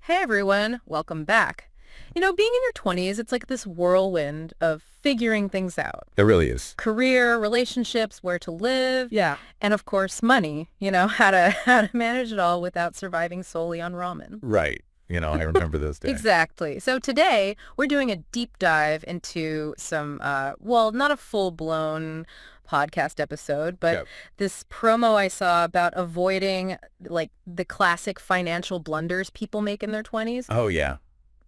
Hey everyone, welcome back. Being in your 20s, it's like this whirlwind of figuring things out. It really is. Career, relationships, where to live, Yeah. and of course money, how to manage it all without surviving solely on ramen. Right. I remember those days. Exactly. So today we're doing a deep dive into some, not a full-blown podcast episode, but Yep. this promo I saw about avoiding like the classic financial blunders people make in their 20s. Oh, yeah.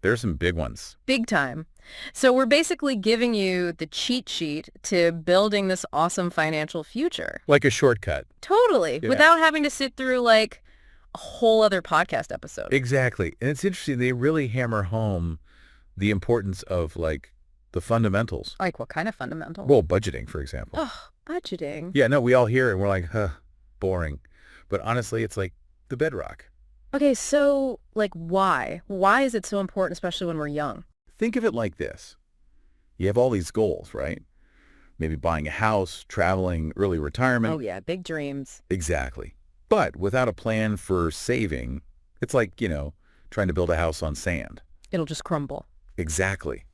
There's some big ones. Big time. So we're basically giving you the cheat sheet to building this awesome financial future. Like a shortcut. Totally. Yeah. Without having to sit through like a whole other podcast episode. Exactly. And it's interesting. They really hammer home the importance of like the fundamentals. Like what kind of fundamental? Well, budgeting, for example. Oh, budgeting. Yeah, no, we all hear it and we're like, boring. But honestly, it's like the bedrock. Okay, so like why? Why is it so important, especially when we're young? Think of it like this. You have all these goals, right? Maybe buying a house, traveling, early retirement. Oh yeah, big dreams. Exactly. But without a plan for saving, it's like, trying to build a house on sand. It'll just crumble. Exactly.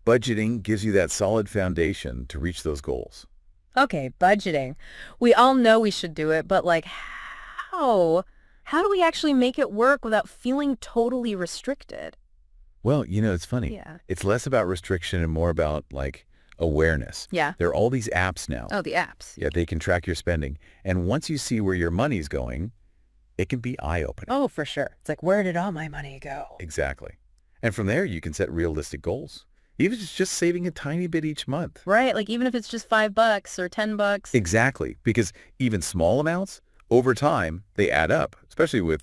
Budgeting gives you that solid foundation to reach those goals. Okay, budgeting. We all know we should do it, but like how? How do we actually make it work without feeling totally restricted? Well, it's funny. Yeah. It's less about restriction and more about like awareness. Yeah. There are all these apps now. Oh, the apps. Yeah, they can track your spending. And once you see where your money's going, it can be eye-opening. Oh, for sure. It's like, where did all my money go? Exactly. And from there, you can set realistic goals. Even if it's just saving a tiny bit each month. Right, like even if it's just $5 or $10. Exactly. Because even small amounts, over time, they add up, especially with,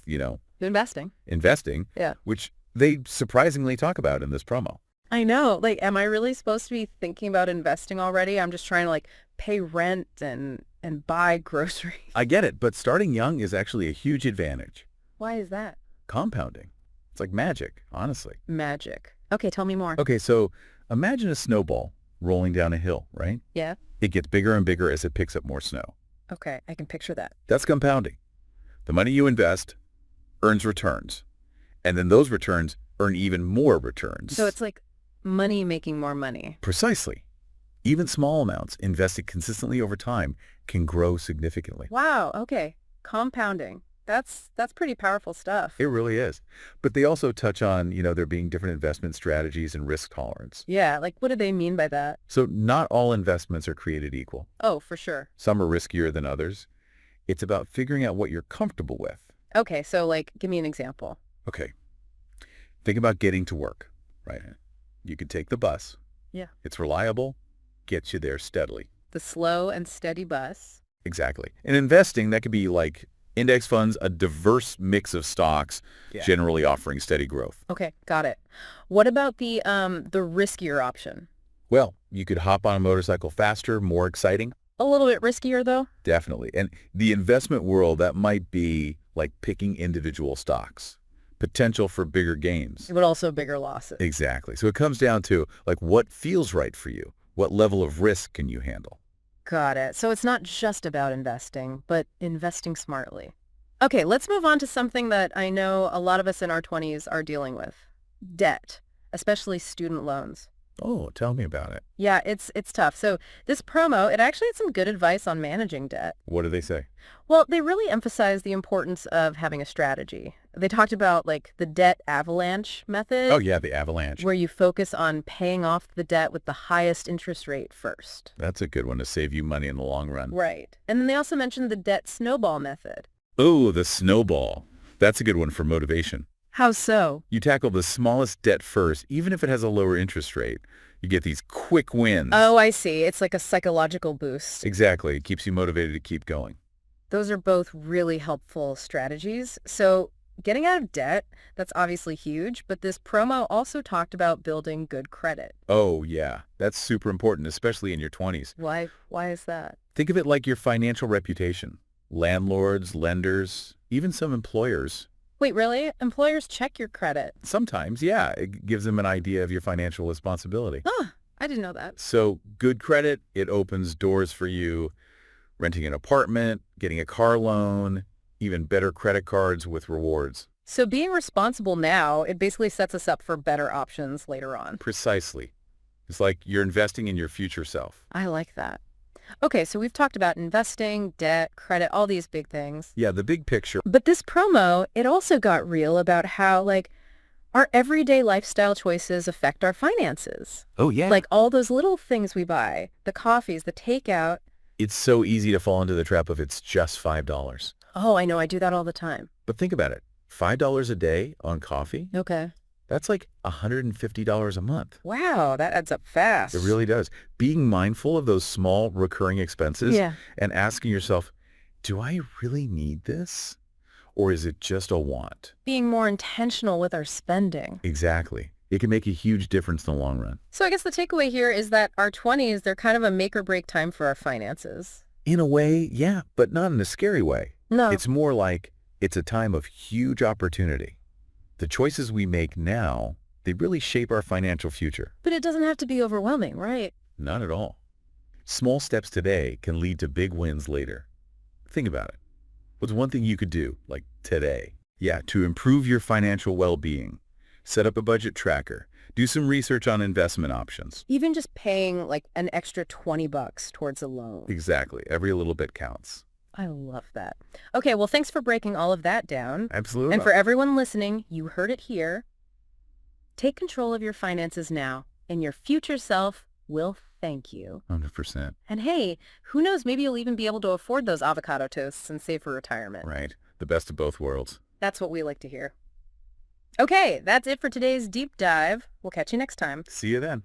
Investing. investing, Yeah. which they surprisingly talk about in this promo. I know. Like, am I really supposed to be thinking about investing already? I'm just trying to like pay rent and buy groceries. I get it, but starting young is actually a huge advantage. Why is that? Compounding. It's like magic, honestly. Magic. Okay, tell me more. Okay, so imagine a snowball rolling down a hill, right? Yeah. It gets bigger and bigger as it picks up more snow. Okay, I can picture that. That's compounding. The money you invest earns returns, and then those returns earn even more returns. So it's like money making more money. Precisely. Even small amounts invested consistently over time can grow significantly. Wow, okay. Compounding. That's pretty powerful stuff. It really is. But they also touch on, there being different investment strategies and risk tolerance. Yeah, like what do they mean by that? So not all investments are created equal. Oh, for sure. Some are riskier than others. It's about figuring out what you're comfortable with. Okay, so like give me an example. Okay. Think about getting to work, right? You could take the bus. Yeah. It's reliable, gets you there steadily. The slow and steady bus. Exactly. In investing, that could be like index funds, a diverse mix of stocks, generally offering steady growth. Okay, got it. What about the riskier option? Well, you could hop on a motorcycle faster, more exciting. A little bit riskier though? Definitely. And the investment world, that might be like picking individual stocks. Potential for bigger gains. But also bigger losses. Exactly. So it comes down to like what feels right for you. What level of risk can you handle? Got it. So it's not just about investing, but investing smartly. Okay, let's move on to something that I know a lot of us in our 20s are dealing with. Debt, especially student loans. Oh, tell me about it. Yeah, it's tough. So this promo, it actually had some good advice on managing debt. What do they say? Well, they really emphasize the importance of having a strategy. They talked about like the debt avalanche method. Oh, yeah, the avalanche. Where you focus on paying off the debt with the highest interest rate first. That's a good one to save you money in the long run. Right. And then they also mentioned the debt snowball method. Oh, the snowball. That's a good one for motivation. How so? You tackle the smallest debt first, even if it has a lower interest rate. You get these quick wins. Oh, I see. It's like a psychological boost. Exactly. It keeps you motivated to keep going. Those are both really helpful strategies. So getting out of debt, that's obviously huge, but this promo also talked about building good credit. Oh, yeah. That's super important, especially in your 20s. Why? Why is that? Think of it like your financial reputation. Landlords, lenders, even some employers. Wait, really? Employers check your credit? Sometimes, yeah. It gives them an idea of your financial responsibility. Oh, I didn't know that. So good credit, it opens doors for you. Renting an apartment, getting a car loan, even better credit cards with rewards. So being responsible now, it basically sets us up for better options later on. Precisely. It's like you're investing in your future self. I like that. Okay, so we've talked about investing, debt, credit, all these big things. Yeah, the big picture. But this promo, it also got real about how, like, our everyday lifestyle choices affect our finances. Oh, yeah. Like all those little things we buy, the coffees, the takeout. It's so easy to fall into the trap of it's just $5. Oh, I know, I do that all the time. But think about it. $5 a day on coffee? Okay. That's like $150 a month. Wow, that adds up fast. It really does. Being mindful of those small recurring expenses Yeah. and asking yourself, do I really need this? Or is it just a want? Being more intentional with our spending. Exactly. It can make a huge difference in the long run. So I guess the takeaway here is that our 20s, they're kind of a make or break time for our finances. In a way, yeah, but not in a scary way. No. It's more like it's a time of huge opportunity. The choices we make now, they really shape our financial future. But it doesn't have to be overwhelming, right? Not at all. Small steps today can lead to big wins later. Think about it. What's one thing you could do, like today? Yeah, to improve your financial well-being. Set up a budget tracker. Do some research on investment options. Even just paying like an extra $20 towards a loan. Exactly. Every little bit counts. I love that. Okay, well, thanks for breaking all of that down. Absolutely. And for everyone listening, you heard it here. Take control of your finances now, and your future self will thank you. 100%. And hey, who knows, maybe you'll even be able to afford those avocado toasts and save for retirement. Right. The best of both worlds. That's what we like to hear. Okay, that's it for today's deep dive. We'll catch you next time. See you then.